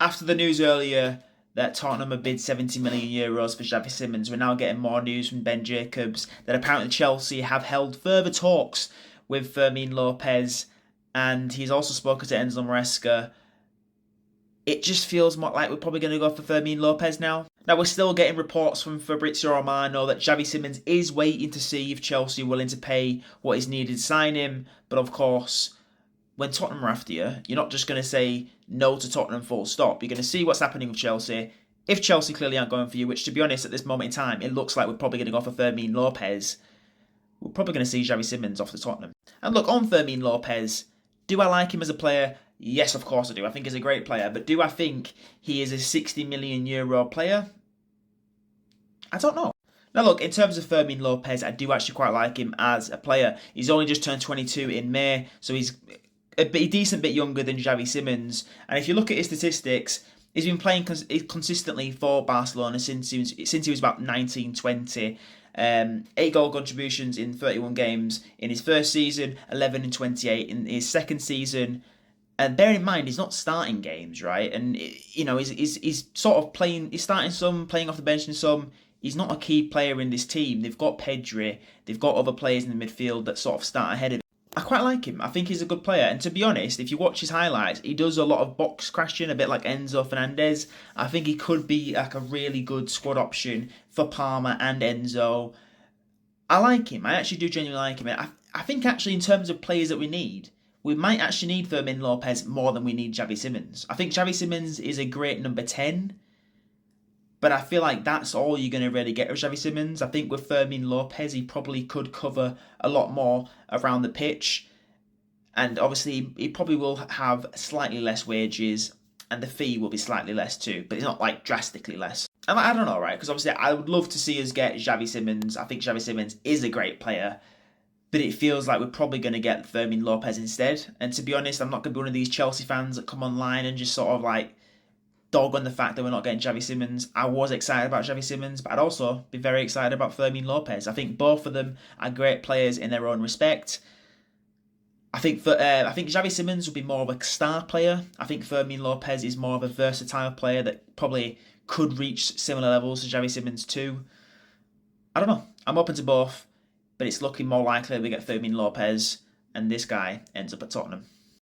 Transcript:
After the news earlier that Tottenham have bid €70 million for Xavi Simons, we're now getting more news from Ben Jacobs that apparently Chelsea have held further talks with Fermin Lopez, and he's also spoken to Enzo Maresca. It just feels more like we're probably going to go for Fermin Lopez now. Now, we're still getting reports from Fabrizio Romano that Xavi Simons is waiting to see if Chelsea are willing to pay what is needed to sign him. But of course, when Tottenham are after you, you're not just going to say no to Tottenham full stop. You're going to see what's happening with Chelsea. If Chelsea clearly aren't going for you, which to be honest at this moment in time, it looks like we're probably going to go for Fermin Lopez, we're probably going to see Xavi Simons off to Tottenham. And look, on Fermin Lopez, do I like him as a player? Yes, of course I do. I think he's a great player. But do I think he is a €60 million player? I don't know. Now look, in terms of Fermin Lopez, I do actually quite like him as a player. He's only just turned 22 in May, so he's a decent bit younger than Xavi Simons. And if you look at his statistics, he's been playing consistently for Barcelona since he was about 19, 20. 8 goal contributions in 31 games in his first season, 11 and 28 in his second season. And bear in mind, he's not starting games, right? And he's sort of playing. He's starting some, playing off the bench in some. He's not a key player in this team. They've got Pedri. They've got other players in the midfield that sort of start ahead of him. I quite like him. I think he's a good player. And to be honest, if you watch his highlights, he does a lot of box crashing, a bit like Enzo Fernandez. I think he could be like a really good squad option for Palmer and Enzo. I like him. I actually do genuinely like him. I think actually in terms of players that we need, we might actually need Fermin Lopez more than we need Xavi Simons. I think Xavi Simons is a great number 10, but I feel like that's all you're going to really get with Xavi Simons. I think with Fermin Lopez, he probably could cover a lot more around the pitch, and obviously he probably will have slightly less wages, and the fee will be slightly less too, but it's not like drastically less. And I don't know, right? Because obviously I would love to see us get Xavi Simons. I think Xavi Simons is a great player, but it feels like we're probably going to get Fermin Lopez instead. And to be honest, I'm not going to be one of these Chelsea fans that come online and just sort of like dog on the fact that we're not getting Xavi Simons. I was excited about Xavi Simons, but I'd also be very excited about Fermin Lopez. I think both of them are great players in their own respect. I think Xavi Simons will be more of a star player. I think Fermin Lopez is more of a versatile player that probably could reach similar levels to Xavi Simons too. I don't know. I'm open to both, but it's looking more likely we get Fermin Lopez and this guy ends up at Tottenham.